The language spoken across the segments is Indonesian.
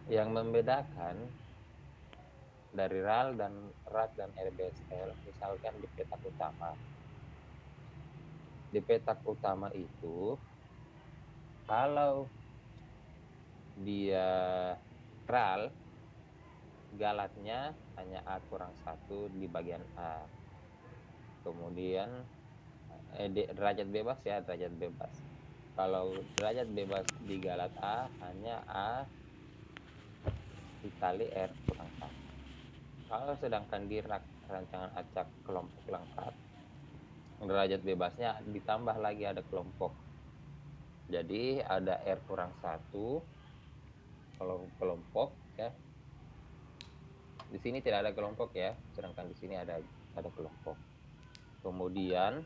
Yang membedakan dari RAL dan RAT dan RBSL, misalkan di petak utama. Di petak utama itu, kalau dia RAL, galatnya hanya A kurang 1 di bagian A. Kemudian derajat bebas ya, derajat bebas. Kalau derajat bebas di galat A hanya A dikali R kurang 1. Kalau sedangkan di rancangan acak kelompok lengkap, derajat bebasnya ditambah lagi ada kelompok. Jadi ada R kurang 1, kalau kelompok ya. Di sini tidak ada kelompok ya, sedangkan di sini ada kelompok. Kemudian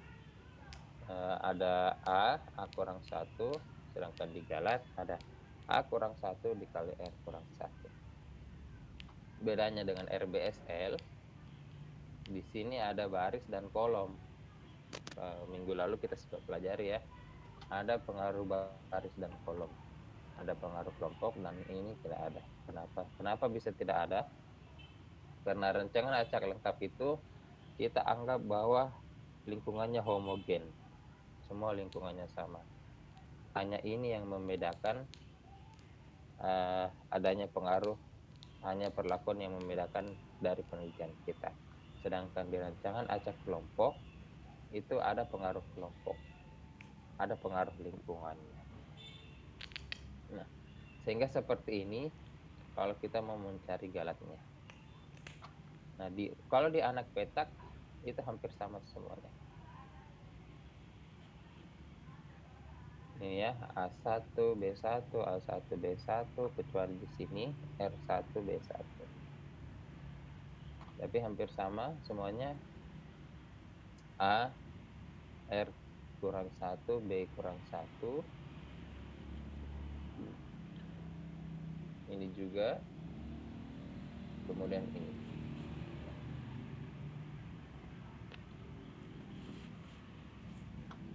ada A kurang 1, sedangkan di galat ada A kurang 1 dikali R kurang 1. Bedanya dengan RBSL, di sini ada baris dan kolom. Minggu lalu kita sudah pelajari ya, ada pengaruh baris dan kolom, ada pengaruh kelompok, dan ini tidak ada. Kenapa bisa tidak ada? Karena rancangan acak lengkap itu kita anggap bahwa lingkungannya homogen, semua lingkungannya sama. Hanya ini yang membedakan adanya pengaruh, hanya perlakuan yang membedakan dari penelitian kita. Sedangkan di rancangan acak kelompok itu ada pengaruh kelompok, ada pengaruh lingkungannya. Nah, sehingga seperti ini kalau kita mau mencari galatnya. Nah, kalau di anak petak itu hampir sama semuanya. Ini ya, A1, B1, A1, B1, kecuali di sini R1, B1. Tapi hampir sama semuanya. A, R kurang 1, B kurang 1. Ini juga. Kemudian ini.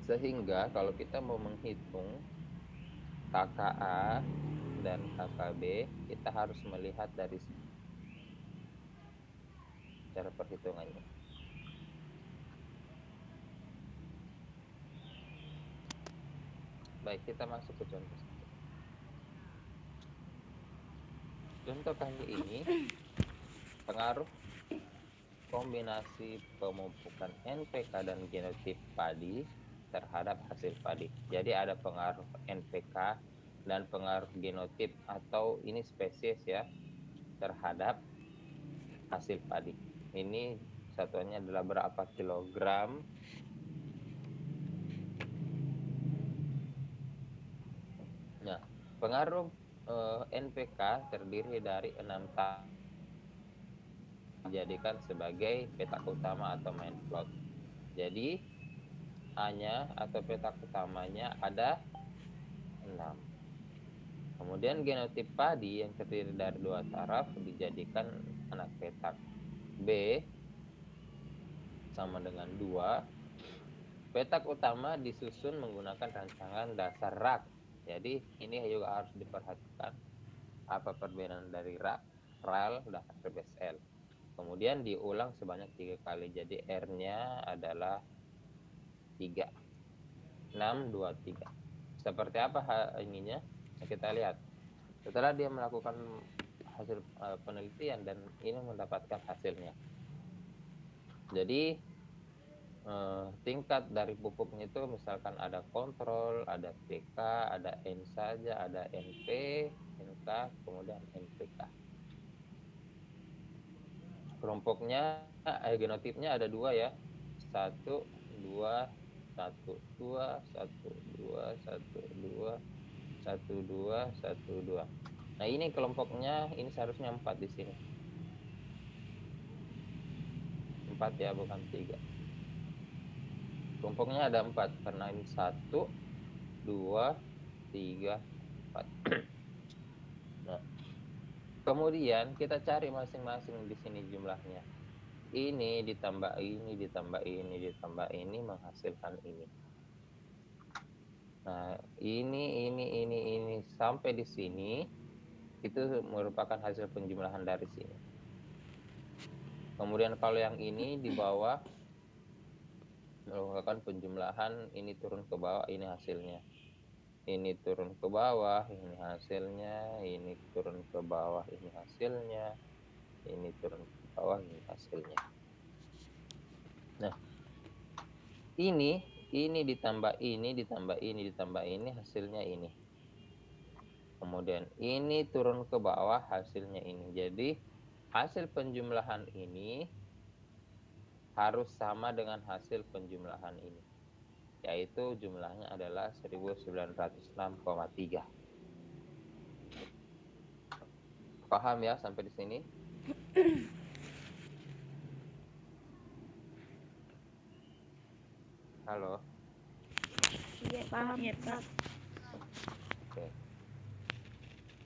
Sehingga kalau kita mau menghitung KKA dan KKB, kita harus melihat dari cara perhitungannya. Baik, kita masuk ke contoh saja. Contoh kali ini, pengaruh kombinasi pemupukan NPK dan genotip padi terhadap hasil padi. Jadi ada pengaruh NPK dan pengaruh genotip atau ini spesies ya terhadap hasil padi. Ini satuannya adalah berapa kilogram. Nah, pengaruh NPK terdiri dari 6 tahap dijadikan sebagai petak utama atau main plot. Jadi hanya atau petak utamanya ada 6. Kemudian genotip padi yang terdiri dari 2 taraf dijadikan anak petak. B sama dengan 2. Petak utama disusun menggunakan rancangan dasar RAK. Jadi ini juga harus diperhatikan apa perbedaan dari RAK, RAL, dan RBSL. Kemudian diulang sebanyak 3 kali. Jadi R-nya adalah 3. 6, 2, 3. Seperti apa ininya? Kita lihat. Setelah dia melakukan hasil penelitian dan ini mendapatkan hasilnya. Jadi tingkat dari pupuknya itu misalkan ada kontrol, ada PK, ada N saja, ada NP, NK, kemudian NPK. Kelompoknya, genotipnya ada 2 ya. 1, 2, 1, 2, 1, 2, 1, 2, 1, 2, 1, 2. Nah ini kelompoknya, ini seharusnya 4 di sini. 4 ya, bukan 3. Kelompoknya ada 4, karena ini 1, 2, 3, 4. Nah, kemudian kita cari masing-masing di sini jumlahnya. Ini ditambah ini, ditambah ini, ditambah ini, menghasilkan ini. Nah, ini, sampai di sini Itu merupakan hasil penjumlahan dari sini. Kemudian kalau yang ini di bawah melakukan penjumlahan, ini turun ke bawah, ini hasilnya. Ini turun ke bawah, ini hasilnya. Ini turun ke bawah, ini hasilnya. Ini turun ke bawah, ini hasilnya. Nah, ini ditambah ini, ditambah ini, ditambah ini, hasilnya ini. Kemudian ini turun ke bawah, hasilnya ini. Jadi hasil penjumlahan ini harus sama dengan hasil penjumlahan ini, yaitu jumlahnya adalah 1906,3. Paham ya sampai di sini? Halo? Iya, paham. Iya, Pak. Oke.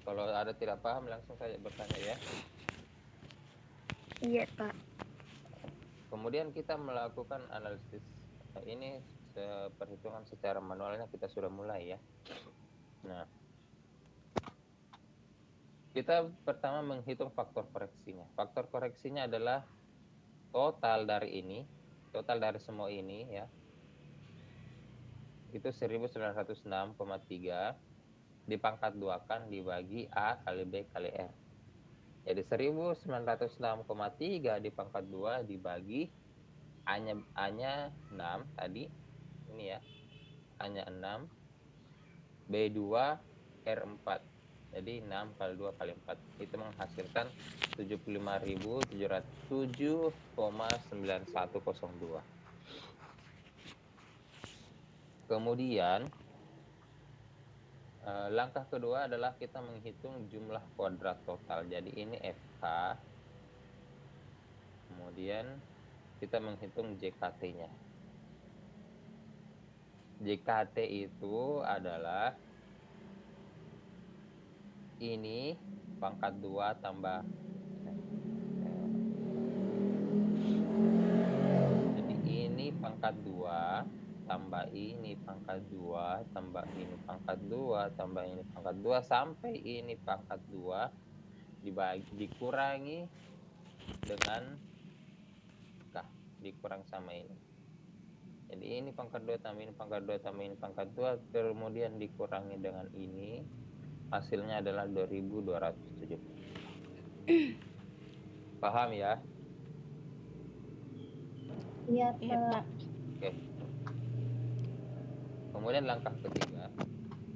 Kalau ada tidak paham langsung saja bertanya ya. Iya, Pak. Kemudian kita melakukan analisis. Ini perhitungan secara manualnya kita sudah mulai ya. Nah, kita pertama menghitung faktor koreksinya. Faktor koreksinya adalah total dari ini, total dari semua ini ya. Itu 1906,3 dipangkat 2-kan dibagi A kali B kali R. Jadi 1906,3 dipangkat 2 dibagi A-nya 6 tadi. Ini ya. A-nya 6, B2, R4. Jadi 6 kali 2 kali 4. Itu menghasilkan 75.707,9102. Kemudian langkah kedua adalah kita menghitung jumlah kuadrat total. Jadi ini FK. Kemudian kita menghitung JKT-nya. JKT itu adalah ini pangkat 2 tambah jadi ini pangkat 2 tambah ini pangkat 2 tambah ini pangkat 2 tambah ini pangkat 2 sampai ini pangkat 2 dikurangi dengan dikurang sama ini. Jadi ini pangkat 2 tambah ini pangkat 2 tambah ini pangkat 2 kemudian dikurangi dengan ini, hasilnya adalah 2270. Paham ya? Iya, Pak. Oke. Kemudian langkah ketiga,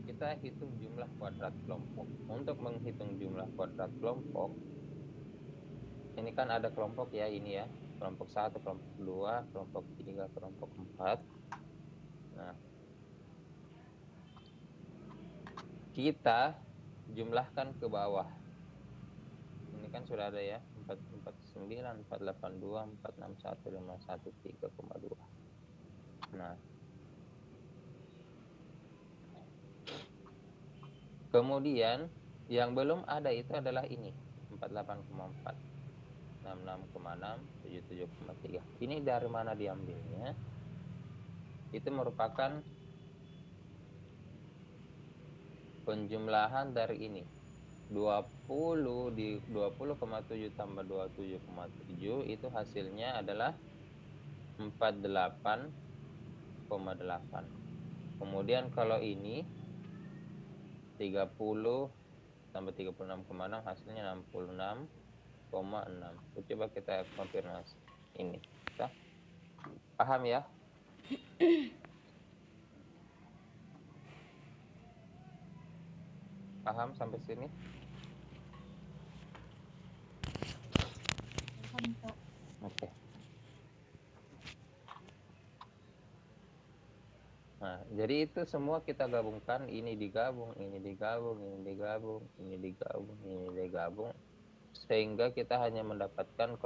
kita hitung jumlah kuadrat kelompok. Untuk menghitung jumlah kuadrat kelompok, ini kan ada kelompok ya, ini ya. Kelompok 1, kelompok 2, kelompok 3, kelompok 4. Nah, kita jumlahkan ke bawah. Ini kan sudah ada ya, 449, 482, 461, 513,2. Nah, kemudian yang belum ada itu adalah ini, 48,4, 66,6, 77,3. Ini dari mana diambilnya? Itu merupakan penjumlahan dari ini. 20,7 tambah 27,7 itu hasilnya adalah 48,8. Kemudian kalau ini 30 tambah 36,6 hasilnya 66,6. Coba kita konfirmasi ini. Paham ya? Paham sampai sini? Paham, Pak. Oke. Nah, jadi itu semua kita gabungkan, ini digabung, ini digabung, ini digabung, ini digabung, ini digabung, sehingga kita hanya mendapatkan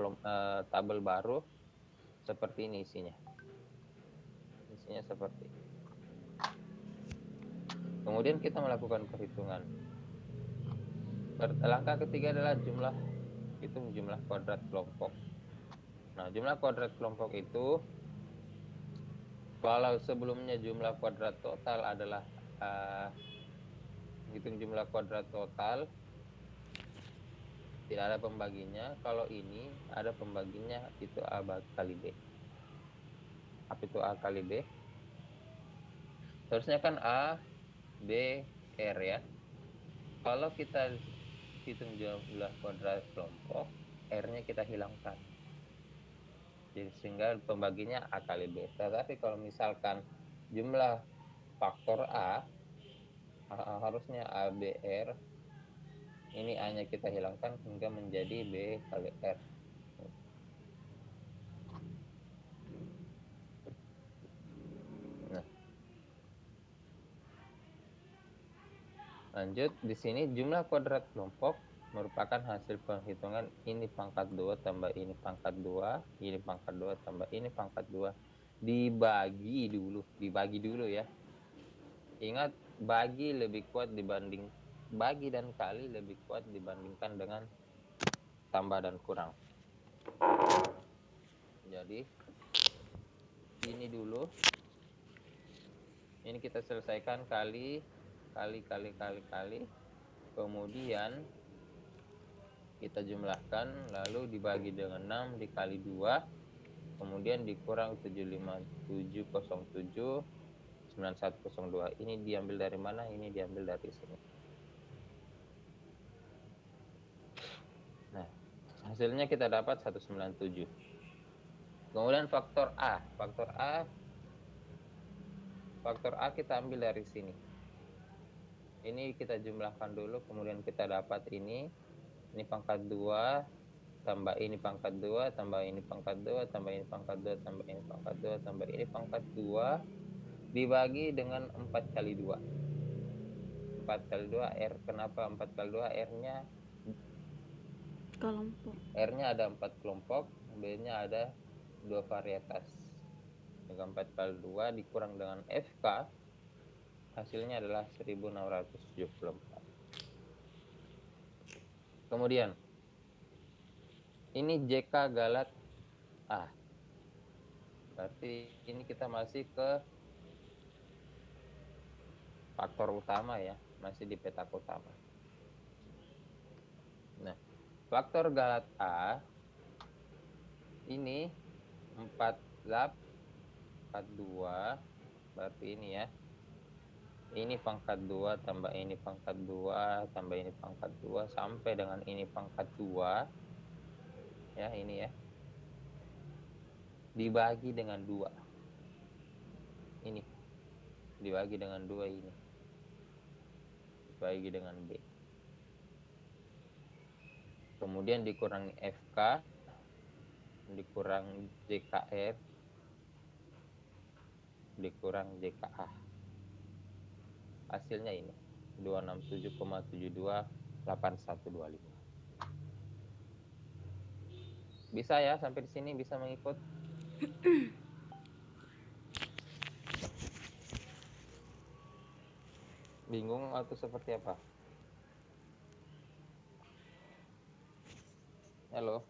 tabel baru seperti ini isinya. Isinya seperti ini. Kemudian kita melakukan perhitungan. Langkah ketiga adalah hitung jumlah kuadrat kelompok. Nah, jumlah kuadrat kelompok itu kalau sebelumnya jumlah kuadrat total adalah hitung jumlah kuadrat total Tidak ada pembaginya. Kalau ini ada pembaginya, itu A kali B. Apa itu A kali B? Seharusnya kan A, B, R ya. Kalau kita hitung jumlah kuadrat kelompok, R-nya kita hilangkan. Jadi sehingga pembaginya A kali B. Tetapi kalau misalkan jumlah faktor A, harusnya A, B, R. Ini A-nya kita hilangkan hingga menjadi B kali R. Nah, lanjut, di sini jumlah kuadrat kelompok merupakan hasil penghitungan ini pangkat 2 tambah ini pangkat 2, ini pangkat 2 tambah ini pangkat 2. Dibagi dulu ya. Ingat, bagi dan kali lebih kuat dibandingkan dengan tambah dan kurang. Jadi, ini dulu. Ini kita selesaikan kali. Kemudian kita jumlahkan, lalu dibagi dengan 6 dikali 2, kemudian dikurang 75707 9102. Ini diambil dari mana? Ini diambil dari sini. Nah, hasilnya kita dapat 197. Kemudian faktor A. Faktor A kita ambil dari sini. Ini kita jumlahkan dulu, kemudian kita dapat ini pangkat 2, tambah ini pangkat 2, tambah ini pangkat 2, tambah ini pangkat 2, tambah ini pangkat 2, tambah ini pangkat 2, dibagi dengan 4 kali 2. 4 kali 2 R. Kenapa 4 kali 2? R-nya Kelompok. R-nya ada 4 kelompok, B-nya ada 2 varietas. Maka 4 kali 2 dikurang dengan FK, hasilnya adalah 1674. Kemudian, ini JK Galat A. Berarti ini kita masih ke faktor utama ya, masih di petak utama. Nah, faktor Galat A ini 42, berarti ini ya. Ini pangkat 2 tambah ini pangkat 2 tambah ini pangkat 2 sampai dengan ini pangkat 2. Ya, ini ya. Dibagi dengan 2. Ini. Dibagi dengan 2 ini. Dibagi dengan B. Kemudian dikurangi FK, dikurang JKR, dikurang JKA. Hasilnya ini 267,728125. Bisa ya, sampai di sini bisa mengikut? Bingung atau seperti apa? Halo?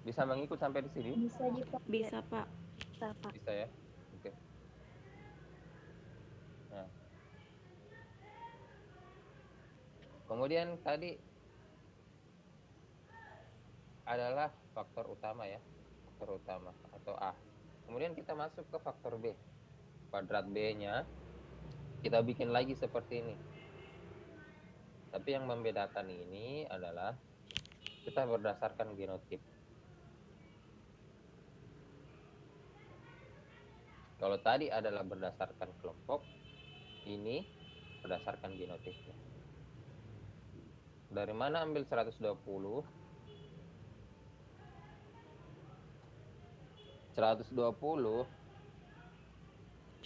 Bisa mengikut sampai di sini? Bisa dipakai. Bisa, Pak. Bisa ya? Oke. Nah. Kemudian tadi adalah faktor utama ya. Faktor utama atau A. Kemudian kita masuk ke faktor B. Kuadrat B-nya kita bikin lagi seperti ini. Tapi yang membedakan ini adalah kita berdasarkan genotip. Kalau tadi adalah berdasarkan kelompok, ini berdasarkan genotipnya. Dari mana ambil 120? 120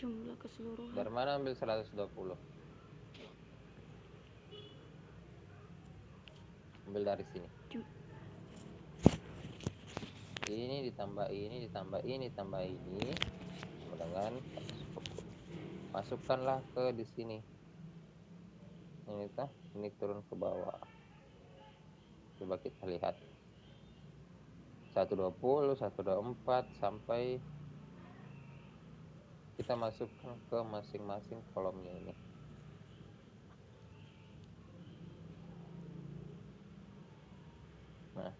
Jumlah keseluruhan. dari mana ambil 120? Ambil dari sini. Ini ditambah ini, ditambah ini, ditambah ini. Dengan 120. Masukkanlah ke di sini. Ini turun ke bawah. Coba kita lihat. 120, 124 sampai kita masukkan ke masing-masing kolomnya ini. Nah,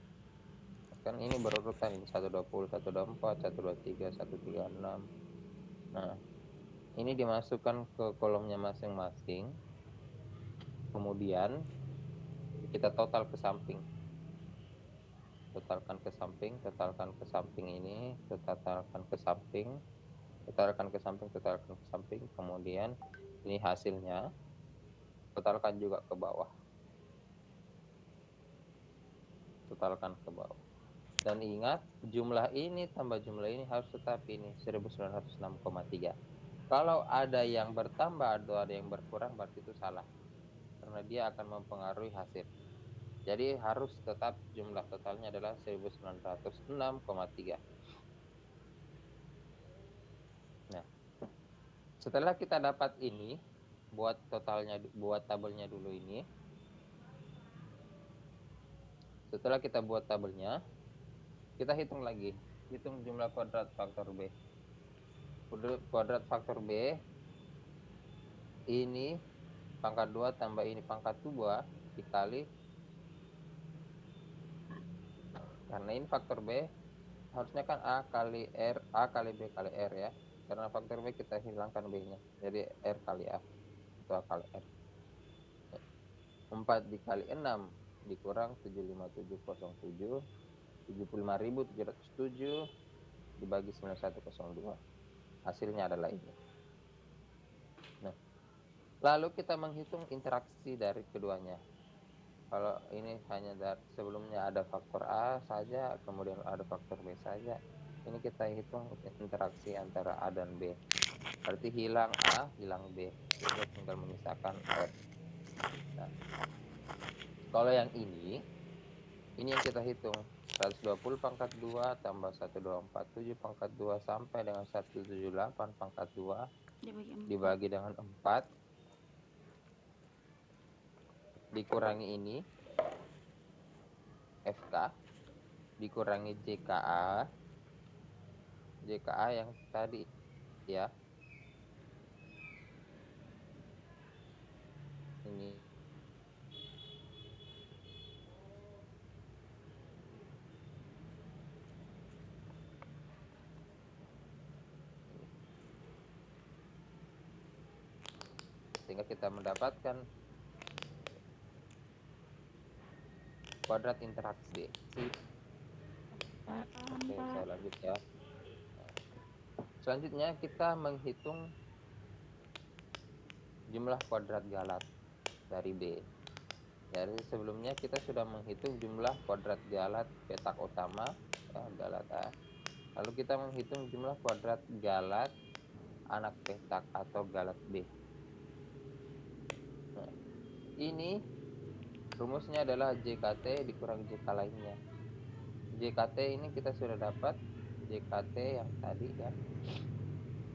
kan ini berurutan ini 120, 124, 123, 136. Nah, ini dimasukkan ke kolomnya masing-masing. Kemudian kita total ke samping. Totalkan ke samping, totalkan ke samping ini, totalkan ke samping, totalkan ke samping, totalkan ke samping. Kemudian ini hasilnya, totalkan juga ke bawah. Totalkan ke bawah. Dan ingat, jumlah ini tambah jumlah ini harus tetap ini 1906,3. Kalau ada yang bertambah atau ada yang berkurang berarti itu salah. Karena dia akan mempengaruhi hasil. Jadi harus tetap jumlah totalnya adalah 1906,3. Nah, setelah kita dapat ini, buat totalnya, buat tabelnya dulu ini. Setelah kita buat tabelnya, kita hitung lagi. Hitung jumlah kuadrat faktor B. Kuadrat faktor B ini pangkat 2 tambah ini pangkat 2 dikali, karena ini faktor B harusnya kan A kali R, A kali B kali R ya. Karena faktor B kita hilangkan B-nya. Jadi R kali A atau A kali R. 4 dikali 6 dikurang 75707, 75.707 dibagi 9102. Hasilnya adalah ini. Nah, lalu kita menghitung interaksi dari keduanya. Kalau ini hanya dari sebelumnya ada faktor A saja, kemudian ada faktor B saja. Ini kita hitung interaksi antara A dan B. Berarti hilang A, hilang B. Kita tinggal menyisakan R. Nah, kalau yang ini yang kita hitung. 120 pangkat 2 tambah 1247 pangkat 2 sampai dengan 178 pangkat 2 dibagi dengan 4. Dikurangi ini, FK, dikurangi JKA. JKA yang tadi ya. Ini sehingga kita mendapatkan kuadrat interaksi. Oke, saya lanjut ya. Selanjutnya kita menghitung jumlah kuadrat galat dari B. Dari sebelumnya kita sudah menghitung jumlah kuadrat galat petak utama, ya, galat A. Lalu kita menghitung jumlah kuadrat galat anak petak atau galat B. Nah, ini rumusnya adalah JKT dikurang JK lainnya. JKT ini kita sudah dapat JKT yang tadi ya.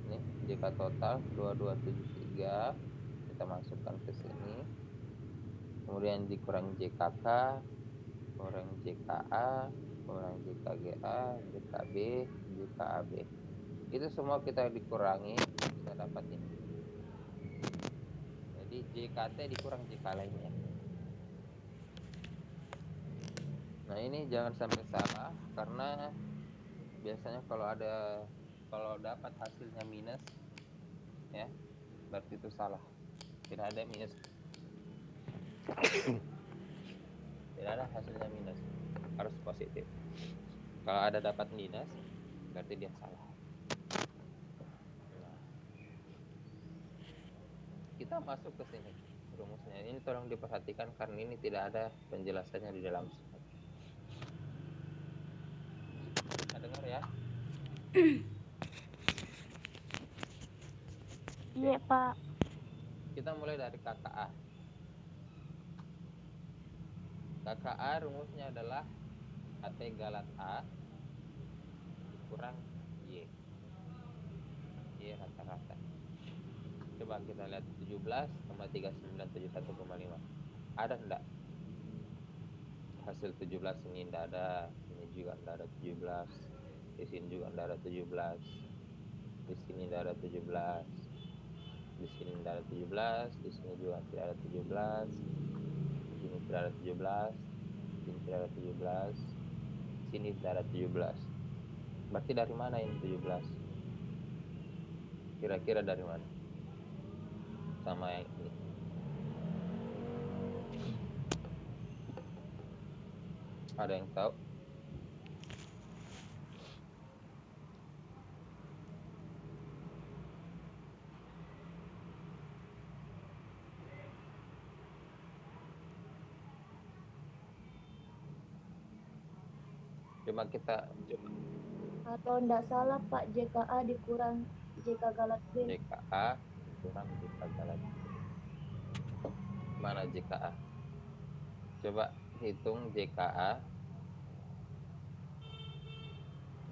Ini JK total 2273. Kita masukkan ke sini. Kemudian dikurang JKK, kurang JKA, kurang JKGA, JKB, JKAB. Itu semua kita dikurangi, kita dapat ini. Jadi JKT dikurang JK lainnya. Nah, ini jangan sampai salah, karena biasanya kalau dapat hasilnya minus ya, berarti itu salah. Tidak ada minus. Tidak ada hasilnya minus. Harus positif. Kalau ada dapat minus, berarti dia salah. Nah, kita masuk ke sini rumusnya. Ini tolong diperhatikan karena ini tidak ada penjelasannya di dalam slide. Kita dengar ya. Iya, Pak. Kita mulai dari KKA. KKA rumusnya adalah KT galat A dikurang Y. Y rata-rata. Coba kita lihat 17 tambah 3971,5. Ada enggak? hasil 17 ini tidak ada, ini juga tidak ada 17, di sini juga tidak ada 17, di sini tidak ada 17, di sini tidak ada 17, di sini juga tidak ada 17, di sini tidak ada 17, di sini tidak ada 17, di sini tidak ada 17. Berarti dari mana ini 17? Kira-kira dari mana? Sama yang ini. Ada yang tahu? Coba kita coba. Atau enggak salah Pak, JKA dikurang JK Galat B. JKA dikurang JK Galat B. Mana JKA? Coba hitung JKA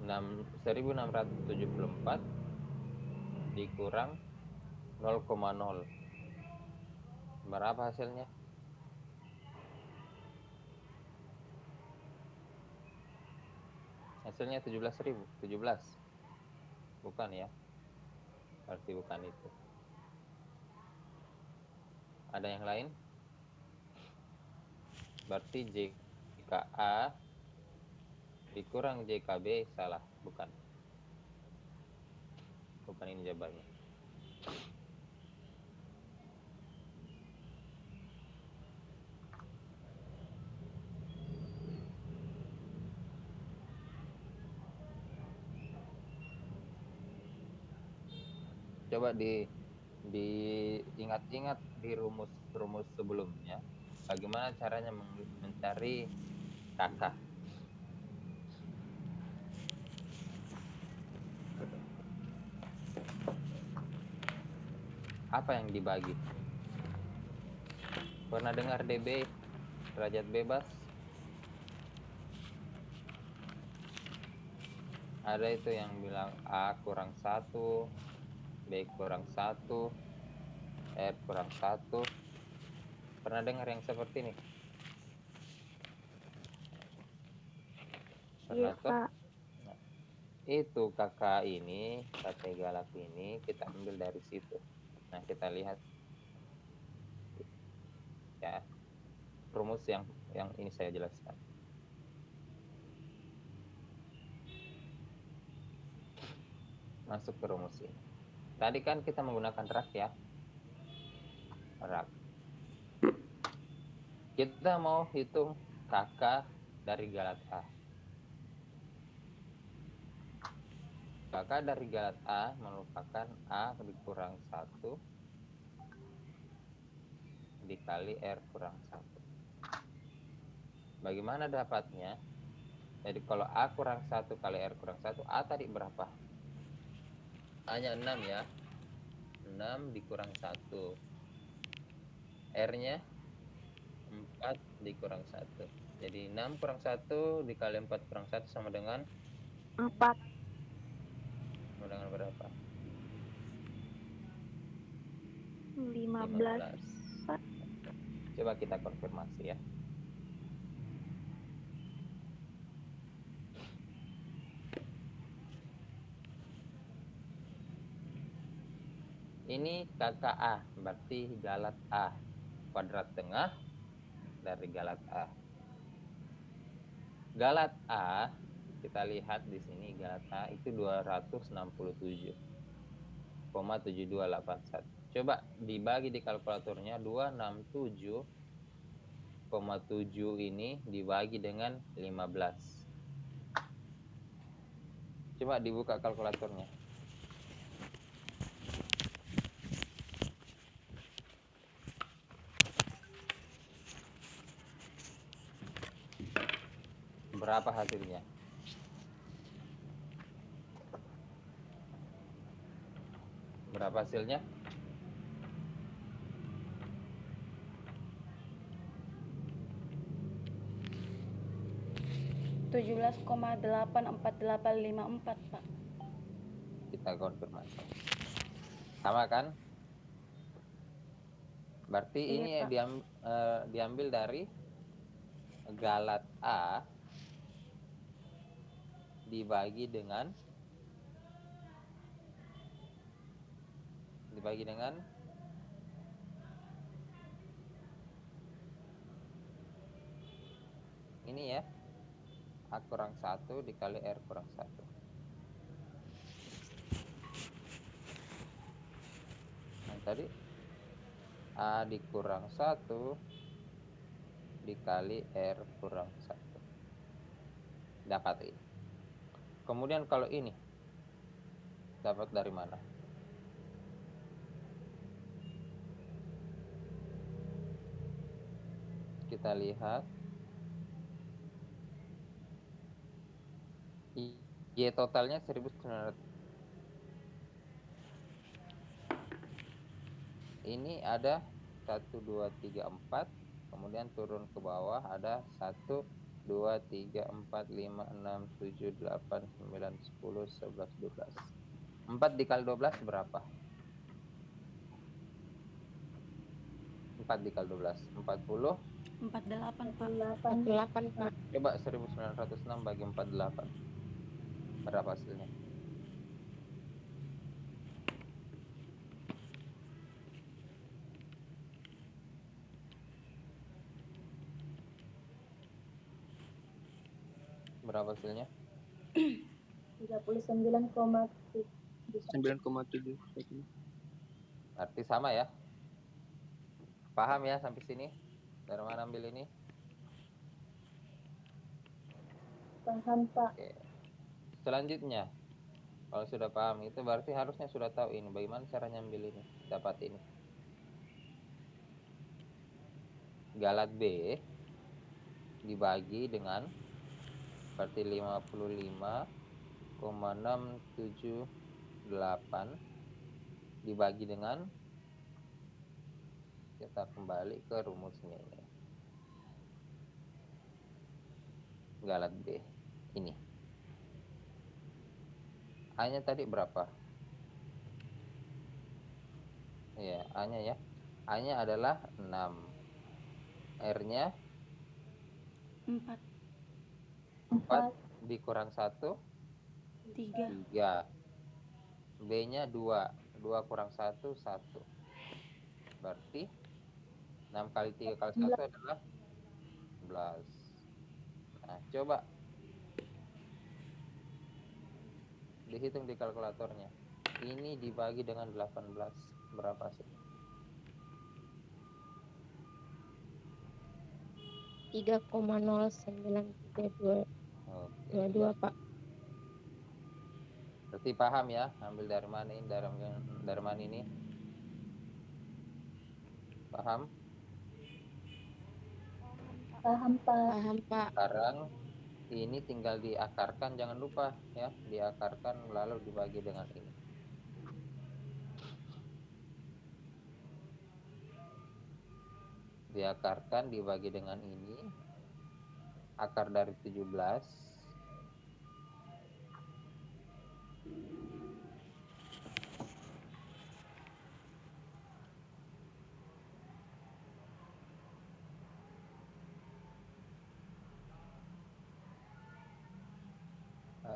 1674 dikurang 0,0. Berapa hasilnya? Hasilnya 17.000. 17. Bukan ya? Berarti bukan itu. Ada yang lain? Berarti JKA dikurang JKB salah. Bukan. Bukan ini jawabannya. Coba diingat-ingat di rumus-rumus sebelumnya, bagaimana caranya mencari kakak. Apa yang dibagi? Pernah dengar DB, derajat bebas? Ada itu yang bilang A kurang 1, B kurang 1, R kurang 1. Pernah dengar yang seperti ini? Pernah Iya tuh? Pak. Nah, itu kakak ini, kakak galak ini kita ambil dari situ. Nah, kita lihat ya rumus yang ini saya jelaskan. Masuk ke rumus ini. Tadi kan kita menggunakan rak ya. Rak. Kita mau hitung kakak dari galat A. Kakak dari galat A merupakan A dikurang 1 dikali R kurang 1. Bagaimana dapatnya? Jadi kalau A kurang 1 kali R kurang 1, A tadi berapa? A-nya 6 ya. 6 dikurang 1. R-nya 4 dikurang 1. Jadi 6 kurang 1 dikali 4 kurang 1 sama dengan 4. sama dengan berapa? 15. Pak. Coba kita konfirmasi ya. Ini kakak A, berarti galat A. Kuadrat tengah dari galat A. Galat A, kita lihat di sini galat A itu 267,7281. Coba dibagi di kalkulatornya 267,7 ini dibagi dengan 15. Coba dibuka kalkulatornya. Berapa hasilnya? Berapa hasilnya? 17,84854 Pak. Kita konfirmasi. Sama kan? Berarti Iya ini Pak. diambil dari galat A dibagi dengan ini ya, A kurang 1 dikali R kurang 1. Nah, tadi A dikurang 1 dikali R kurang 1. Dapat ini. Kemudian kalau ini, dapat dari mana? Kita lihat. Y totalnya 1900. Ini ada 1, 2, 3, 4. Kemudian turun ke bawah ada 1, 2, 3, 4, 5, 6, 7, 8, 9, 10, 11, 12. 4 dikali 12 berapa? 4 dikali 12. 40. 48, Pak. 48 Pak. Coba 1906 bagi 48. Berapa hasilnya? Berapa hasilnya? 39,7. 9,7. Berarti sama ya? Paham ya sampai sini? Dari mana ambil ini? Paham Pak. Oke. Selanjutnya, kalau sudah paham itu berarti harusnya sudah tahu ini bagaimana cara nyambil ini, dapat ini. Galat B dibagi dengan berarti 55,678 dibagi dengan, kita kembali ke rumusnya ini. Galat B ini. A-nya tadi berapa? Ya, A-nya ya. A-nya adalah 6. R-nya 4, 4 dikurang 1, 3. 3. B-nya 2. 2 kurang 1, 1. Berarti 6 kali 3 kali 1 adalah 11. Nah, coba dihitung di kalkulatornya. Ini dibagi dengan 18. Berapa hasilnya? 3,0932 Oke, 22 Pak. berarti paham ya, ambil dari mana ini, dari mana ini? Paham? Paham Pak. Paham Pak. Sekarang ini tinggal diakarkan, jangan lupa ya, diakarkan lalu dibagi dengan ini. Diakarkan dibagi dengan ini. Akar dari 17